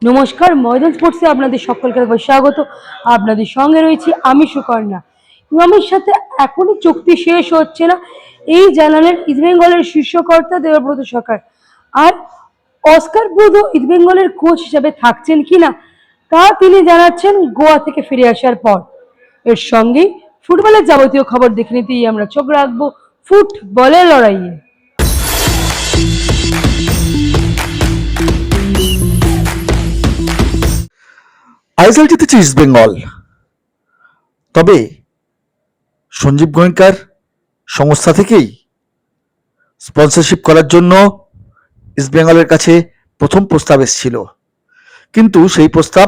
নমস্কার, ময়দান স্পোর্টসে আপনাদের সকলকে স্বাগত। আপনাদের সঙ্গে রয়েছি আমি সুকর্ণা। ইমামের সাথে এখনই চুক্তি শেষ হচ্ছে না, এই জানালেন ইস্টবেঙ্গলের শীর্ষকর্তা দেবব্রত সরকার। আর অস্কার ব্রুদো ইস্টবেঙ্গলের কোচ হিসেবে থাকছেন কিনা তা তিনি জানাচ্ছেন গোয়া থেকে ফিরে আসার পর। এর সঙ্গেই ফুটবলের যাবতীয় খবর দেখে নিতেই আমরা চোখ রাখবো ফুটবলের লড়াইয়ে। আইএসএল জিতেছে ইস্টবেঙ্গল, তবে সঞ্জীব গোয়েঙ্কার সংস্থা থেকেই স্পন্সরশিপ করার জন্য ইস্টবেঙ্গলের কাছে প্রথম প্রস্তাব এসেছিল, কিন্তু সেই প্রস্তাব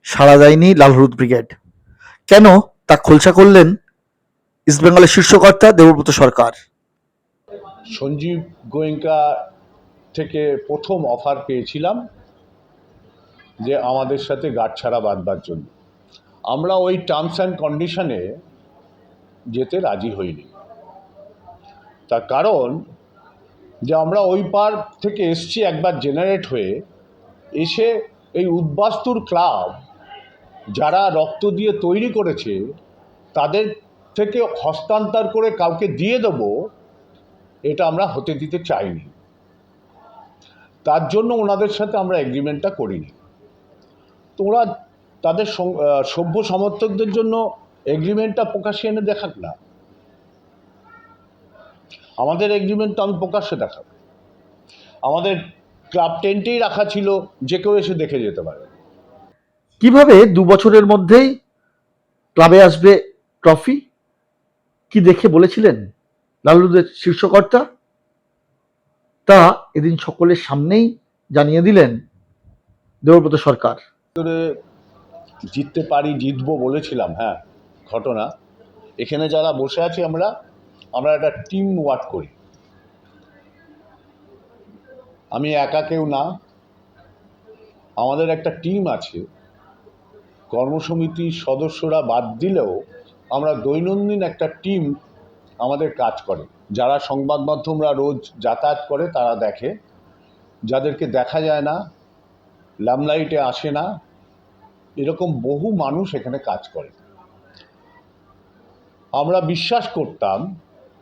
সাড়া দেয়নি লাল হলুদ ব্রিগেড। কেন তা খোলসা করলেন ইস্টবেঙ্গলের শীর্ষকর্তা দেবব্রত সরকার। সঞ্জীব গোয়েঙ্কা থেকে প্রথম অফার পেয়েছিলাম যে আমাদের সাথে গাঁটছাড়া বাঁধবার জন্য। আমরা ওই টার্মস অ্যান্ড কন্ডিশনে যেতে রাজি হইনি। তার কারণ যে আমরা ওই পার থেকে এসছি একবার জেনারেট হয়ে, এসে এই উদ্বাস্তুর ক্লাব যারা রক্ত দিয়ে তৈরি করেছে তাদের থেকে হস্তান্তর করে কাউকে দিয়ে দেবো, এটা আমরা হতে দিতে চাইনি। তার জন্য ওনাদের সাথে আমরা এগ্রিমেন্টটা করিনি। তোরা তাদের সভ্য সমর্থকদের জন্য এগ্রিমেন্টটা প্রকাশ্যে এনে দেখাক না, আমাদের এগ্রিমেন্টটা আমি প্রকাশ্যে দেখাবো। আমাদের ক্লাব টেন্টেই রাখা ছিল, যে কেউ এসে দেখে যেতে পারে। কিভাবে 2 বছরের মধ্যেই ক্লাবে আসবে ট্রফি, কি দেখে বলেছিলেন লাল হলুদের শীর্ষকর্তা, তা এদিন সকলের সামনেই জানিয়ে দিলেন দেবব্রত সরকার। জিততে পারি, জিতবো বলেছিলাম। হ্যাঁ, ঘটনা এখানে যারা বসে আছি আমরা একটা টিম ওয়ার্ক করি। আমি একা কেউ না, আমাদের একটা টিম আছে। কর্মসমিতির সদস্যরা বাদ দিলেও আমরা দৈনন্দিন একটা টিম আমাদের কাজ করে। যারা সংবাদ মাধ্যমরা রোজ যাতায়াত করে তারা দেখে, যাদেরকে দেখা যায় না, লামলাইটে আসে না, এরকম বহু মানুষ এখানে কাজ করে। আমরা বিশ্বাস করতাম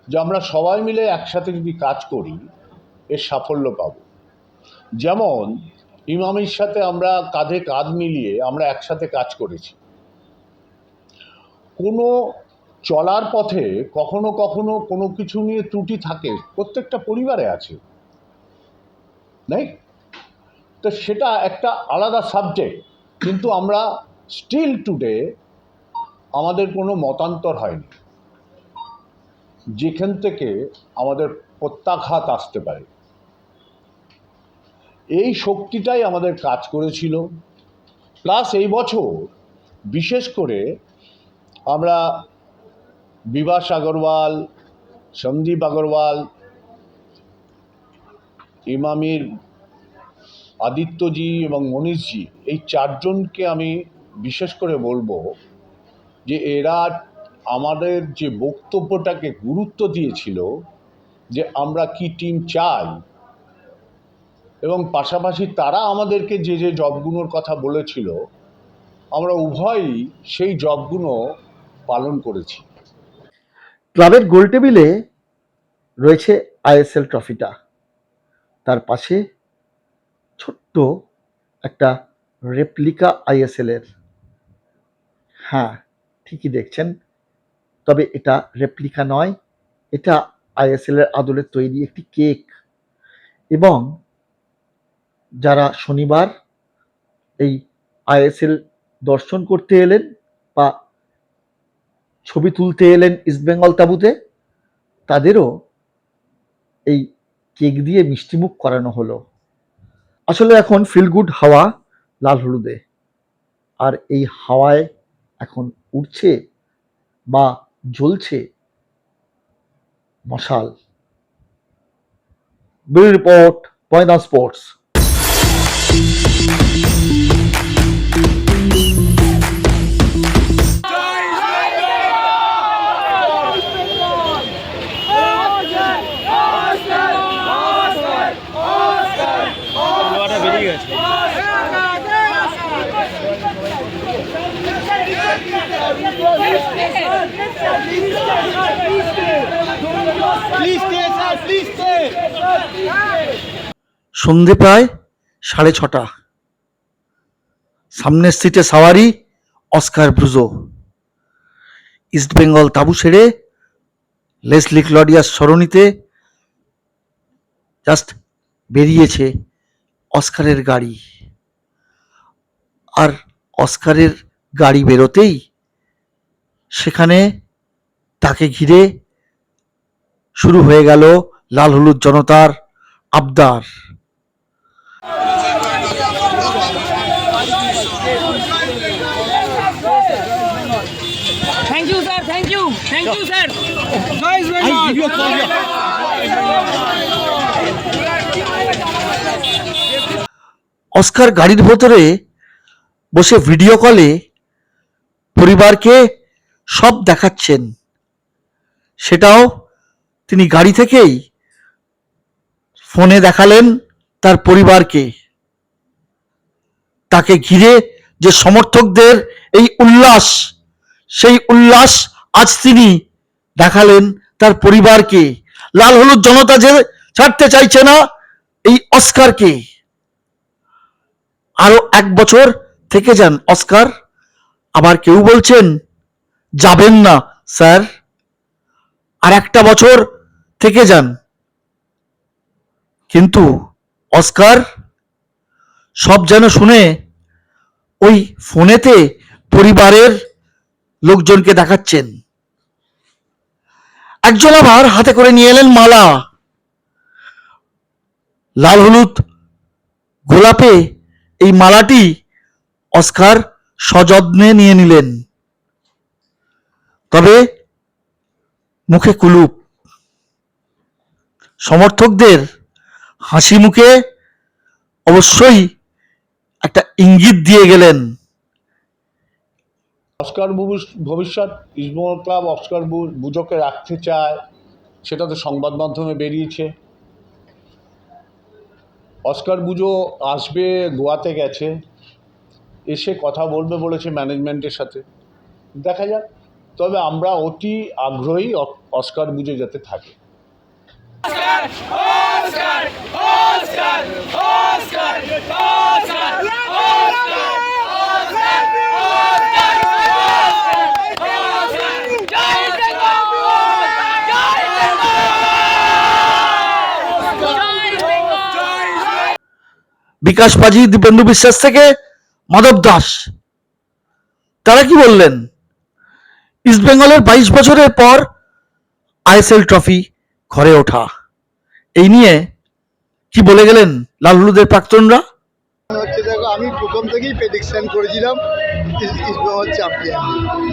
যে আমরা সবাই মিলে একসাথে যদি কাজ করি এর সাফল্য পাব। যেমন ইমামের সাথে আমরা কাঁধে কাঁধ মিলিয়ে আমরা একসাথে কাজ করেছি। কোনো চলার পথে কখনো কখনো কোনো কিছু নিয়ে ত্রুটি থাকে, প্রত্যেকটা পরিবারে আছে, নেই? তো সেটা একটা আলাদা সাবজেক্ট, কিন্তু আমরা স্টিল টুডে আমাদের কোনো মতান্তর হয়নি, যেখান থেকে আমাদের প্রত্যাঘাত আসতে পারে। এই শক্তিটাই আমাদের কাজ করেছিল। প্লাস এই বছর বিশেষ করে আমরা বিভাস আগরওয়াল, সন্দীপ আগরওয়াল, ইমামির আদিত্যজি এবং মনীষজি, এই চারজনকে আমি বিশেষ করে বলবো যে এরা আমাদের যে বক্তব্যটাকে গুরুত্ব দিয়েছিল যে আমরা কি টিম চাই, এবং পাশাপাশি তারা আমাদেরকে যে যে জবগুলোর কথা বলেছিল আমরা উভয়ই সেই জবগুলো পালন করেছি। ক্লাবের গোল টেবিলে রয়েছে আইএসএল ট্রফিটা, তার পাশে ছোট্ট একটা রেপ্লিকা আইএসএল এর। হ্যাঁ, ঠিকই দেখছেন, তবে এটা রেপ্লিকা নয়, এটা আইএসএল এর আদলে তৈরি একটি কেক। এবং যারা শনিবার এই আইএসএল দর্শন করতে এলেন বা ছবি তুলতে এলেন ইস্টবেঙ্গল তাঁবুতে, তাদেরও এই কেক দিয়ে মিষ্টিমুখ করানো হলো। আসলে এখন ফিল গুড হাওয়া লাল হলুদে, আর এই হাওয়ায় এখন উঠছে বা জ্বলছে মশাল। ব্যুরো রিপোর্ট, ময়দান স্পোর্টস। বেরিয়ে গেছে। সন্ধে প্রায় 6:30। সামনের সিটে সাওয়ারি অস্কার ব্রুজো। ইস্টবেঙ্গল তাঁবু ছেড়ে লেসলি ক্লডিয়াস সরণিতে জাস্ট বেরিয়েছে অস্কারের গাড়ি। আর অস্কারের গাড়ি বেরোতেই সেখানে তাকে ঘিরে শুরু হয়ে গেল লাল হলুদ জনতার আবদার। Thank you, sir. Thank you. Thank you, sir. Guys, very much. Oscar গাড়ির ভেতরে বসে ভিডিও কলে পরিবারকে সব দেখাচ্ছেন। সেটাও তিনি গাড়ি থেকেই ফোনে দেখালেন তার পরিবারকে। তাকে ঘিরে যে সমর্থকদের এই উল্লাস, সেই উল্লাস আজ তিনি দেখালেন তার পরিবারকে। লাল হলুদ জনতা যে ছাড়তে চাইছে না এই অস্কারকে। আরো 1 বছর থেকে যান অস্কার। আবার কেউ বলছেন যাবেন না স্যার, আর 1টা বছর থেকে যান। কিন্তু অস্কার সব যেন শুনে ওই ফোনেতে পরিবারের লোকজনকে দেখাচ্ছেন। একজন আবার হাতে করে নিয়ে এলেন মালা। লাল হলুদ গোলাপে এই মালাটি অস্কার সযত্নে নিয়ে নিলেন। তবে মুখে কুলুপ। সমর্থকদের হাসি মুখে অবশ্যই একটা ইঙ্গিত দিয়ে গেলেন। অস্কার ভবিষ্যৎ ইস্টবেঙ্গল ক্লাব অস্কার বুজোকে রাখতে চায়, সেটা তো সংবাদ মাধ্যমে বেরিয়েছে। অস্কার বুজো আসবে, গোয়াতে গেছে, এসে কথা বলবে বলেছে ম্যানেজমেন্টের সাথে। দেখা যাক। তবে আমরা অতি আগ্রহী অস্কার বুজো যাতে থাকে। বিকাশ পাজি, দীপেন্দু বিশ্বাস থেকে মাধব দাস, তারা কি বললেন? ইস্টবেঙ্গলের 22 বছরের পর আইএসএল ট্রফি ঘরে ওঠা, এই নিয়ে কি বলে গেলেন লাল হলুদের প্রাক্তনরা? দেখো, আমি প্রথম থেকেই প্রেডিকশন করেছিলাম ইস্টবেঙ্গল চ্যাম্পিয়ন।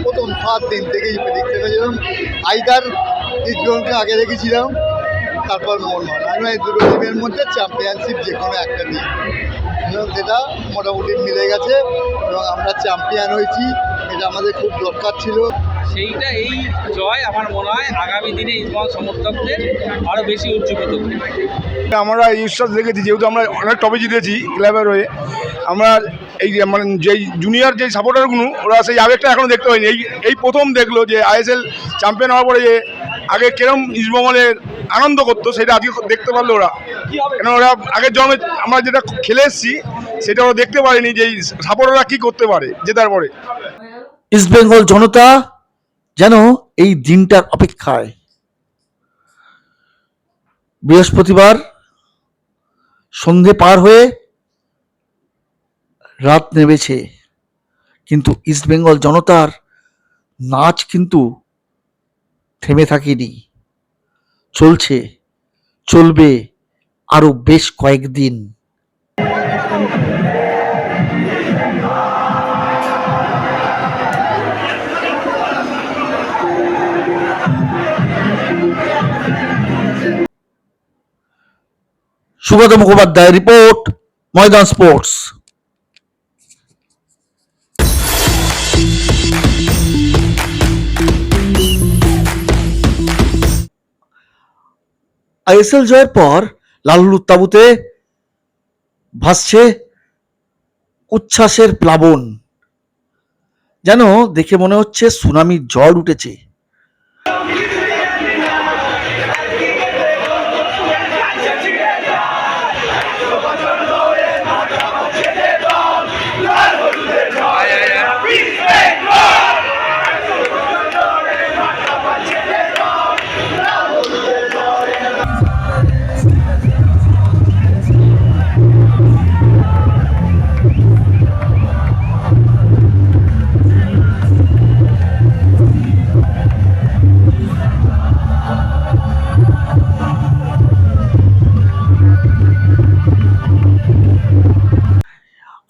প্রথম ফার্স্ট দিন থেকেই প্রেডিকশন করেছিলাম। আইদার ইস্টবেঙ্গলকে আগে রেখেছিলাম, তারপর মোহনবাগান। আমি এই দুটো টিমের মধ্যে চ্যাম্পিয়নশিপ যে কোনো একটা নিই, এবং সেটা মোটামুটি মিলে গেছে এবং আমরা চ্যাম্পিয়ন হয়েছি। এটা আমাদের খুব দরকার ছিল। সেইটা এই জয় আমার মনে হয় আগামী দিনে ইস্টবেঙ্গল সমর্থকদের আরো বেশি উজ্জীবিত করবে। আমরা ঈশ্বর দেখেছি, যেহেতু আমরা অনেক ট্রফি জিতেছি ক্লাবের হয়ে। আমরা এই মানে যেই জুনিয়র যেই সাপোর্টারগুলো, ওরা সেই আবেগটা এখনও দেখতে পাইনি। এই প্রথম দেখলো যে আইএসএল চ্যাম্পিয়ন হওয়ার পরে যে আগে কিরম ইস্টবেঙ্গলের আনন্দ করতো, সেটা আজকে দেখতে পারলো ওরা। কেন ওরা আগের জন্মে আমরা যেটা খেলে এসেছি সেটা ওরা দেখতে পারেনি যে এই সাপোর্টাররা কী করতে পারে জেতার পরে। ইস্টবেঙ্গল জনতা যেন এই দিনটার অপেক্ষায়। বৃহস্পতিবার সন্ধে পার হয়ে রাত নেমেছে, কিন্তু ইস্টবেঙ্গল জনতার নাচ কিন্তু থেমে থাকেনি। চলছে, চলবে আরো বেশ কয়েকদিন। সুগত মুখোপাধ্যায় রিপোর্ট, ময়দান স্পোর্টস। আইএসএল জয়ের পর লাল হলুদ তাঁবুতে ভাসছে উচ্ছ্বাসের প্লাবন। যেন দেখে মনে হচ্ছে সুনামির ঝড় উঠেছে।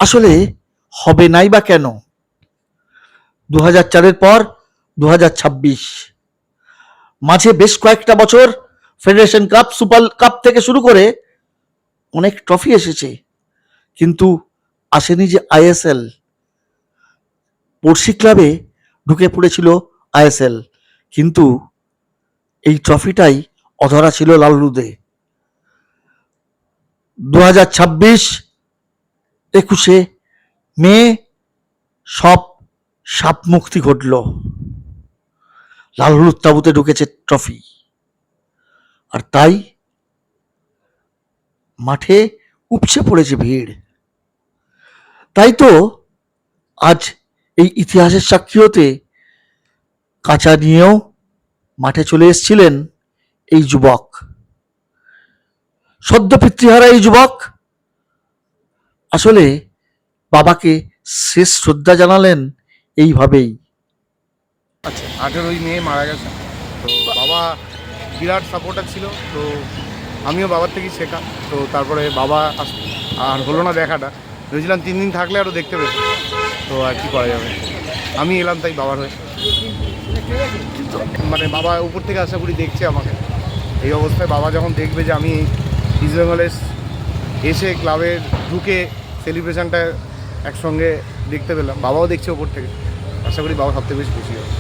আসলে হবে নাই বা কেন? 2004-এর পর 2026, মাঝে বেশ কয়েকটা বছর ফেডারেশন কাপ, সুপার কাপ থেকে শুরু করে অনেক ট্রফি এসেছে, কিন্তু আসেনি যে আইএসএল। পড়শি ক্লাবে ঢুকে পড়েছিল আইএসএল, কিন্তু এই ট্রফিটাই অধরা ছিল লালরুদে। 2026-21 মে সব সাপ মুক্তি ঘটল, লালরুদ তাঁবুতে ঢুকেছে ট্রফি, আর তাই মাঠে উপচে পড়েছে ভিড়। তাই তো আজ এই ইতিহাসের সাক্ষী হতে কাঁচা নিয়েও মাঠে চলে এসেছিলেন এই যুবক, সদ্য পিতৃহারা এই যুবক। আসলে বাবাকে শেষ শ্রদ্ধা জানালেন এইভাবেই। আচ্ছা, 18ই মে মারা গেছে। তো বাবা বিরাট সাপোর্টার ছিল, তো আমিও বাবার থেকেই শেখা। তো তারপরে বাবা আর হলো না দেখাটা, ভেবেছিলাম 3 দিন থাকলে আরও দেখতে পেতাম, তো আর কি করা যাবে, আমি এলাম তাই বাবার হয়ে। মানে বাবা উপর থেকে আশা করি দেখছে আমাকে, এই অবস্থায় বাবা যখন দেখবে যে আমি ইস্ট বেঙ্গলে এসে ক্লাবে ঢুকে সেলিব্রেশনটা একসঙ্গে দেখতে পেলাম, বাবাও দেখছে ওপর থেকে, আশা করি বাবা সবথেকে বেশি খুশি হবে।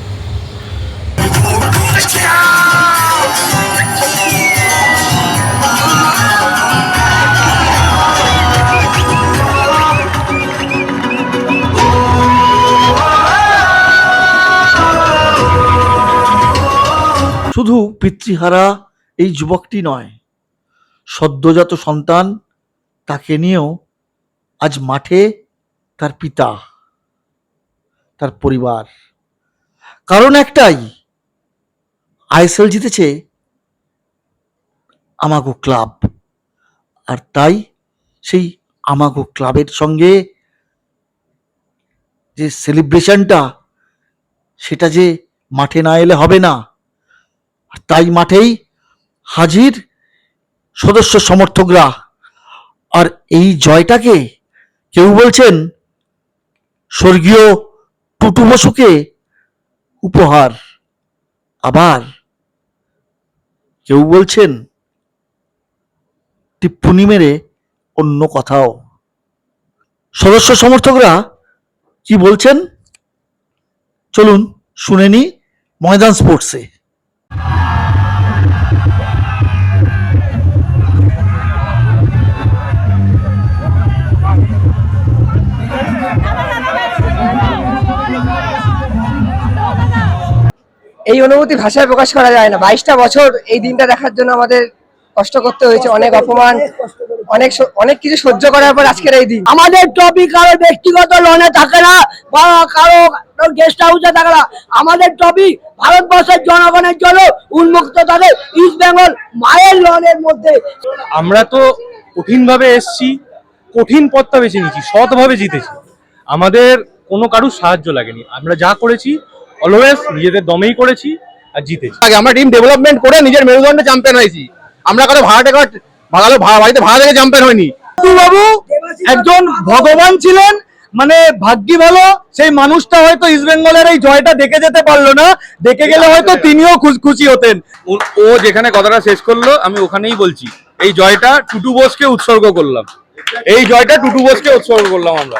শুধু পিতৃহারা এই যুবকটি নয়, সদ্যজাত সন্তান তাকে নিয়েও আজ মাঠে তার পিতা, তার পরিবার। কারণ একটাই, আইএসএল জিতেছে আমাগো ক্লাব, আর তাই সেই আমাগো ক্লাবের সঙ্গে যে সেলিব্রেশনটা, সেটা যে মাঠে না এলে হবে না। তাই মাঠেই হাজির সদস্য সমর্থকরা। আর এই জয়টাকে কেউ বলছেন স্বর্গীয় টুটু বসুকে উপহার, আবার কেউ বলছেন টিপ্পনি মেরে অন্য কথাও। সদস্য সমর্থকরা কি বলছেন চলুন শুনে নি ময়দান স্পোর্টসে। এই অনুভূতি ভাষায় প্রকাশ করা যায় না। 22টা বছর এই দিনটা দেখার জন্য আমাদের কষ্ট করতে হয়েছে, অনেক অপমান, অনেক কিছু সহ্য করার পর আজকের এই দিন। আমাদের ট্রফি কারো ব্যক্তিগত লনে থাকে না বা কারো গেস্ট হাউসে থাকে না, আমাদের ট্রফি ভারতবর্ষের জনগণের জন্য উন্মুক্ত থাকে ইস্ট বেঙ্গল মায়ের লনের মধ্যে। আমরা তো কঠিনভাবে এসছি, কঠিন পথটা বেছে নিয়েছি, সৎভাবে জিতেছি, আমাদের কোনো কারুর সাহায্য লাগেনি, আমরা যা করেছি অলওয়েজ নিজেদের দমেই করেছি আর জিতেছি। আমরা টিম ডেভেলপমেন্ট করে নিজের মেরুদণ্ডে চ্যাম্পিয়ন হয়েছি, আমরা কারো বাড়িতে ভাড়া থেকে চ্যাম্পিয়ন হয়নি। বাবু একজন ভগবান ছিলেন, মানে ভাগ্যি ভালো সেই মানুষটা হয়তো ইস্ট বেঙ্গলের এই জয়টা দেখে যেতে পারলো না, দেখে গেলে হয়তো তিনিও খুশি হতেন। ও যেখানে কথাটা শেষ করলো আমি ওখানেই বলছি, এই জয়টা টুটু বোসকে উৎসর্গ করলাম, এই জয়টা টুটু বোসকে উৎসর্গ করলাম আমরা।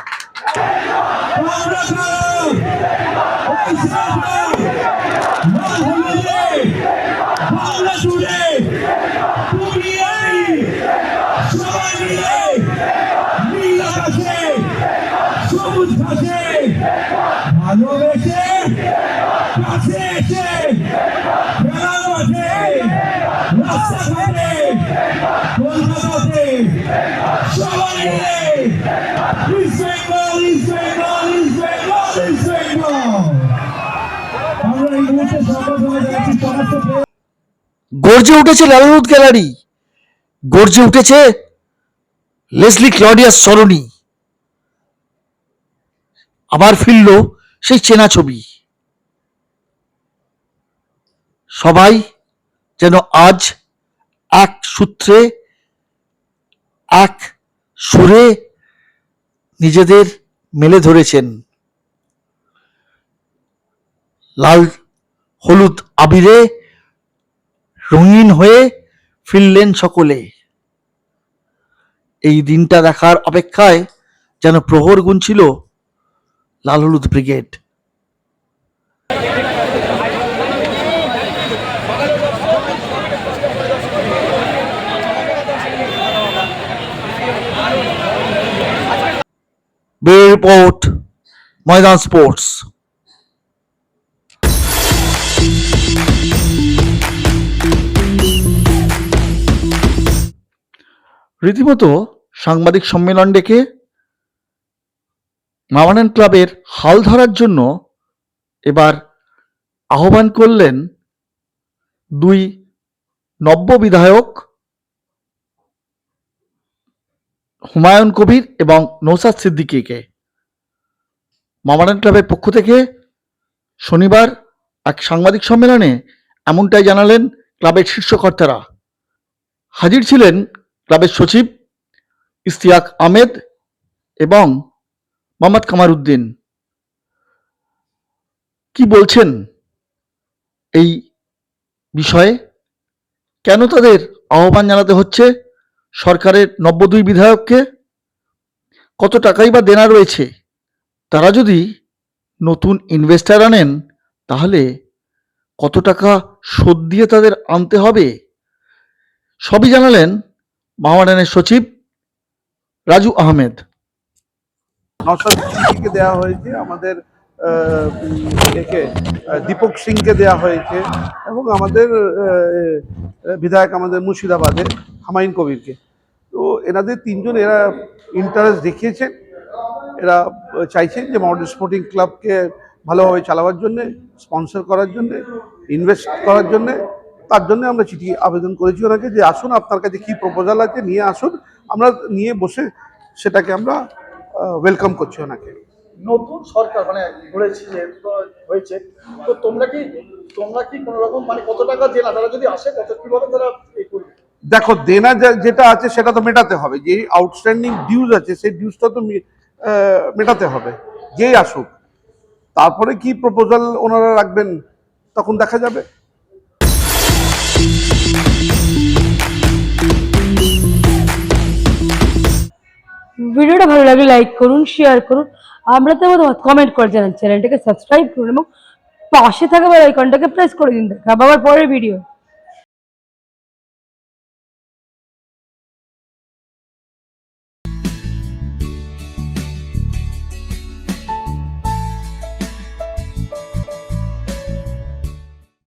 ভালোবে রাস্তাঘাটে কলকাতাতে সবাই মিলে east Bengal east Bengal east Bengal east Bengal. আমরা এই মুহূর্তে স্বাগত জানাচ্ছি সমস্ত গর্জে উঠেছে লাল হলুদ গ্যালারি, গর্জে উঠেছে লেসলি ক্লডিয়াস সরণি। আবার ফিরল সেই চেনা ছবি। সবাই যেন আজ এক সূত্রে এক সুরে নিজেদের মেলে ধরেছেন। লাল হলুদ আবিরে রঙিন হয়ে ফিরলেন সকলে। এই দিনটা দেখার অপেক্ষায় যেন প্রহর গুনছিল লাল হলুদ ব্রিগেড। ব্যুরো রিপোর্ট, ময়দান স্পোর্টস। রীতিমতো সাংবাদিক সম্মেলন ডেকে মোহামেডান ক্লাবের হাল ধরার জন্য এবার আহ্বান করলেন দুই নব্য বিধায়ক হুমায়ুন কবির এবং নৌসাদ সিদ্দিকীকে। মোহামেডান ক্লাবের পক্ষ থেকে শনিবার এক সাংবাদিক সম্মেলনে এমনটাই জানালেন ক্লাবের শীর্ষকর্তারা। হাজির ছিলেন ক্লাবের সচিব ইশতিয়াক আহমেদ এবং মোহাম্মদ কামারউদ্দিন। কি বলছেন এই বিষয়ে, কেন তাদের আহ্বান জানাতে হচ্ছে সরকারের নব্য দুই বিধায়ককে, কত টাকাই বা দেনা রয়েছে, তারা যদি নতুন ইনভেস্টার আনেন তাহলে কত টাকা শোধ দিয়ে তাদের আনতে হবে, সবই জানালেন মোহামেডানের সচিব রাজু আহমেদ। নওশাদ সিদ্দিকীকে দেওয়া হয়েছে, আমাদের একে দীপক সিংকে দেওয়া হয়েছে এবং আমাদের বিধায়ক আমাদের মুর্শিদাবাদের হুমায়ুন কবিরকে। তো এনাদের তিনজন এরা ইন্টারেস্ট দেখিয়েছেন, এরা চাইছেন যে মোহামেডান স্পোর্টিং ক্লাবকে ভালোভাবে চালাবার জন্যে, স্পন্সর করার জন্যে, ইনভেস্ট করার জন্যে। তার জন্য আমরা চিঠি আবেদন করেছি ওনাকে যে আসুন, আপনার কাছে কী প্রপোজাল আছে নিয়ে আসুন, আমরা নিয়ে বসে সেটাকে আমরা ওয়েলকাম করছি ওনাকে। নতুন সরকার মানে ঘুরেছে যে হয়েছে, তো তোমরা কি কোনো রকম মানে কত টাকা দেনা, তারা যদি আসে কত কিভাবে তারা এই করবে? দেখো, দেনা যেটা আছে সেটা তো মেটাতে হবে, যে আউটস্ট্যান্ডিং ডিউজ আছে সেই ডিউজটা তো মেটাতে হবে যেই আসুক। তারপরে কি প্রপোজাল ওনারা রাখবেন তখন দেখা যাবে। ভিডিওটা ভালো লাগলে লাইক করুন, শেয়ার করুন, আমরা তো কমেন্ট করে জানান, চ্যানেলটাকে সাবস্ক্রাইব করুন এবং পাশে থাকা বেল আইকনটাকে প্রেস করে দিন। দেখা আবার পরের ভিডিও।